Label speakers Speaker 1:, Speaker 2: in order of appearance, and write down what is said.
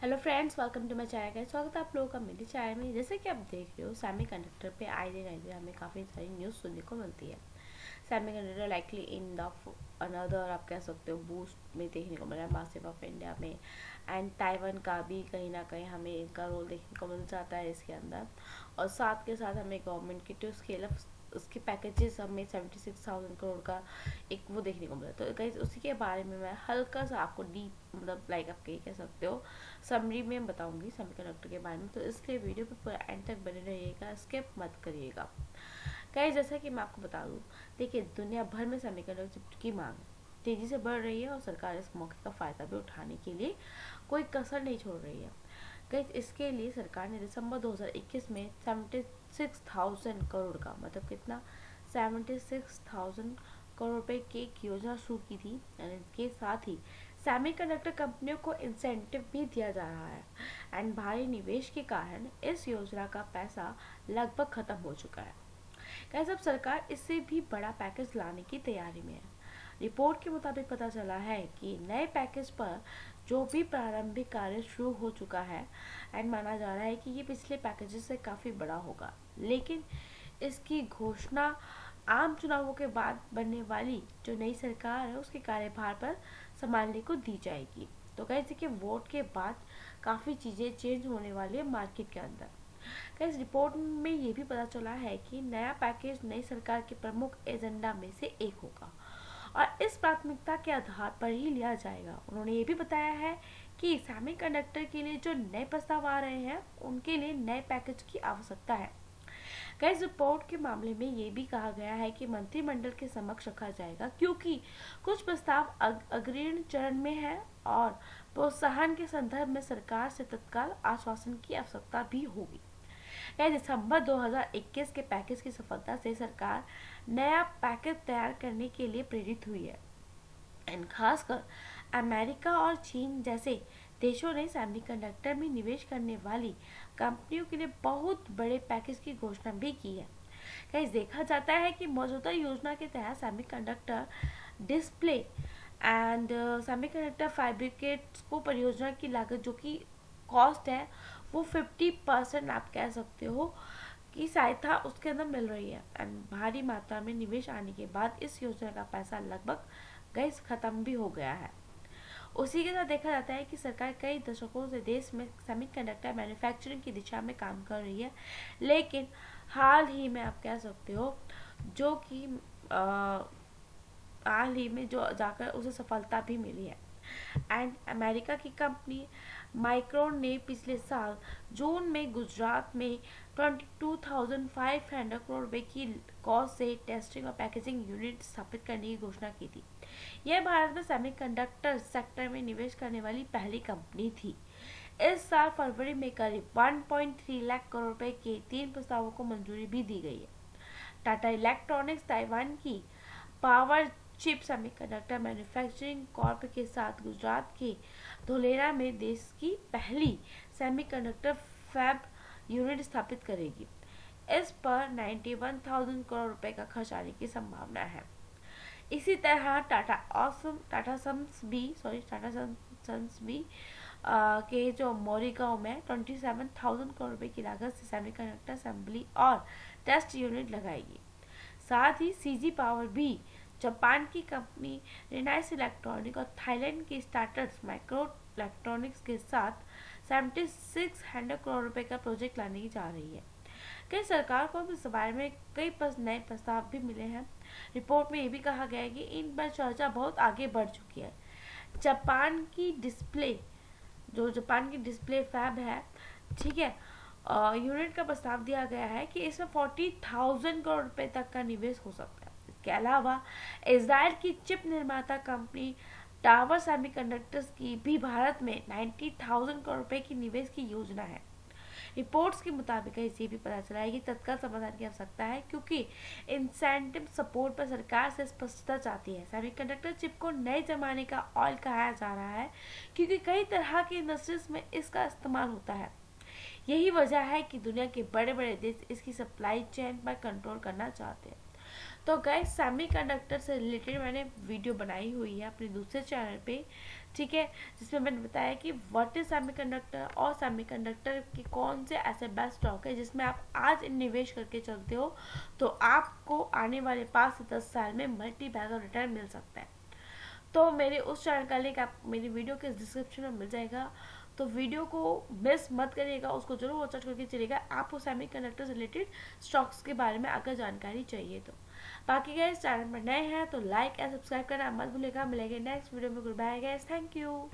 Speaker 1: Hello friends, welcome to my channel. का स्वागत है आप लोगों का मेरे चैनल में। जैसे कि आप देख रहे हो, सेमीकंडक्टर पे आए दिन हमें काफ़ी सारी न्यूज़ सुनने को मिलती है। Semiconductor likely in the another आप कह सकते हो बूस्ट में देखने को मिला है मासिव ऑफ इंडिया में। एंड ताइवान का भी कहीं ना कहीं हमें इनका रोल देखने को मिल जाता है इसके अंदर। और साथ के साथ हमें गवर्नमेंट की टू स्केल अप उसके पैकेजेस हमें 76,000 करोड़ का एक वो देखने को मिला। तो गाइस उसी के बारे में मैं हल्का सा आपको डीप मतलब लाइक आप कह सकते हो समरी में बताऊंगी सेमीकंडक्टर के बारे में। तो इसलिए वीडियो पे पूरा एंड तक बने रहिएगा, स्किप मत करिएगा। गाइस जैसा कि मैं आपको बता दूं, देखिए दुनिया भर में सेमीकंडक्टर की मांग तेजी से बढ़ रही है और सरकार इस मौके का फायदा भी उठाने के लिए कोई कसर नहीं छोड़ रही है। गाइस इसके लिए सरकार ने दिसंबर 2021 में 76,000 करोड़ का मतलब कितना 76,000 करोड़ रुपए की एक योजना शुरू की थी। इसके साथ ही सेमीकंडक्टर कंपनियों को इंसेंटिव भी दिया जा रहा है। एंड भारी निवेश के कारण इस योजना का पैसा लगभग खत्म हो चुका है। गाइस अब सरकार इससे भी बड़ा पैकेज लाने की तैयारी में है। रिपोर्ट के मुताबिक पता चला है कि नए पैकेज पर जो भी प्रारंभिक कार्य शुरू हो चुका है एंड माना जा रहा है कि ये पिछले पैकेजेस से काफ़ी बड़ा होगा, लेकिन इसकी घोषणा आम चुनावों के बाद बनने वाली जो नई सरकार है उसके कार्यभार पर संभालने को दी जाएगी। तो गाइस देखिए वोट के बाद काफ़ी चीज़ें चेंज होने वाली है मार्केट के अंदर। गाइस रिपोर्ट में ये भी पता चला है कि नया पैकेज नई सरकार के प्रमुख एजेंडा में से एक होगा और इस प्राथमिकता के आधार पर ही लिया जाएगा। उन्होंने ये भी बताया है कि सेमीकंडक्टर के लिए जो नए प्रस्ताव आ रहे हैं उनके लिए नए पैकेज की आवश्यकता है। गाइस रिपोर्ट के मामले में ये भी कहा गया है कि मंत्रिमंडल के समक्ष रखा जाएगा क्योंकि कुछ प्रस्ताव अग्रिम चरण में है और प्रोत्साहन के संदर्भ में सरकार से तत्काल आश्वासन की आवश्यकता भी होगी। दिसंबर 2021 के पैकेज की सफलता से सरकार नया पैकेज तैयार करने के लिए प्रेरित हुई है। एंड खासकर अमेरिका और चीन जैसे देशों ने सेमीकंडक्टर में निवेश करने वाली कंपनियों के लिए बहुत बड़े पैकेज की घोषणा भी की है। गाइस देखा जाता है कि मौजूदा योजना के तहत सेमीकंडक्टर डिस्प्ले एंड सेमीकंडक्टर फैब्रिकेट्स को परियोजना की लागत जो कि कॉस्ट है वो 50% आप कह सकते हो की सहायता उसके अंदर मिल रही है। एंड भारी मात्रा में निवेश आने के बाद इस योजना का पैसा लगभग गैस खत्म भी हो गया है। उसी के साथ देखा जाता है कि सरकार कई दशकों से देश में सेमीकंडक्टर मैन्युफैक्चरिंग की दिशा में काम कर रही है, लेकिन हाल ही में आप कह सकते हो जो कि हाल ही में जो जाकर उसे सफलता भी मिली है। एंड अमेरिका की कंपनी माइक्रोन ने पिछले साल जून में गुजरात में 22,500 करोड़ रुपए की कॉस्ट से टेस्टिंग और पैकेजिंग यूनिट स्थापित करने की घोषणा की थी। यह भारत में सेमीकंडक्टर सेक्टर में निवेश करने वाली पहली कंपनी थी। इस साल फरवरी में करीब 1.3 लाख करोड़ रुपए के 3 प्रस्तावों को मंजूरी भी दी गई है। टाटा इलेक्ट्रॉनिक्स ताइवान की power chip semiconductor manufacturing Corp के साथ गुजरात के धोलेरा में देश की पहली सेमीकंडक्टर फैब यूनिट स्थापित करेगी। इस पर 91,000 करोड़ रुपए का खर्च आने की संभावना है। इसी तरह टाटा सन्स भी के जो मोरीगांव में 27,000 करोड़ रुपए की लागत से सेमीकंडक्टर असेंबली और टेस्ट यूनिट लगाएगी। साथ ही सीजी पावर भी जापान की कंपनी रिलायंस इलेक्ट्रॉनिक और थाईलैंड की स्टार्टअप माइक्रो इलेक्ट्रॉनिक्स के साथ 7600 करोड़ रुपए का प्रोजेक्ट लाने जा रही है। कई सरकार को इस बारे में कई नए प्रस्ताव भी मिले हैं। रिपोर्ट में ये भी कहा गया है कि इन पर चर्चा बहुत आगे बढ़ चुकी है। जापान की डिस्प्ले फैब है, ठीक है, यूनिट का प्रस्ताव दिया गया है कि इसमें 40,000 करोड़ रुपए तक का निवेश हो सकता है। इसके अलावा इजराइल की चिप निर्माता कंपनी टावर सेमीकंडक्टर्स की भी भारत में 90,000 करोड़ रुपए की निवेश की योजना है। रिपोर्ट्स के मुताबिक इसे भी पता चला है कि तत्काल समाधान की आवश्यकता है क्योंकि इंसेंटिव सपोर्ट पर सरकार से स्पष्टता चाहती है। सेमीकंडक्टर चिप को नए जमाने का ऑयल कहा जा रहा है क्योंकि कई तरह की इंडस्ट्रीज में इसका इस्तेमाल होता है। यही वजह है कि दुनिया के बड़े बड़े देश इसकी सप्लाई चेन पर कंट्रोल करना चाहते हैं। तो गाइस सेमीकंडक्टर से रिलेटेड मैंने वीडियो बनाई हुई है अपने दूसरे चैनल पे, ठीक है, जिसमें मैंने बताया कि व्हाट इज सेमीकंडक्टर और सेमीकंडक्टर के कौन से ऐसे बेस्ट स्टॉक है जिसमें आप आज निवेश करके चलते हो तो आपको आने वाले 5 से 10 साल में मल्टी बैगर रिटर्न मिल सकता है। तो मेरे उस चैनल का लिंक आप मेरी वीडियो के डिस्क्रिप्शन में मिल जाएगा, तो वीडियो को मिस मत करिएगा, उसको जरूर वॉच आउट करके चलिएगा आपको सेमीकंडक्टर से रिलेटेड स्टॉक्स के बारे में अगर जानकारी चाहिए तो। बाकी गाइस चैनल पर नए हैं तो लाइक एंड सब्सक्राइब करना मत भूलिएगा। मिलेंगे नेक्स्ट वीडियो में। Good bye guys, thank you.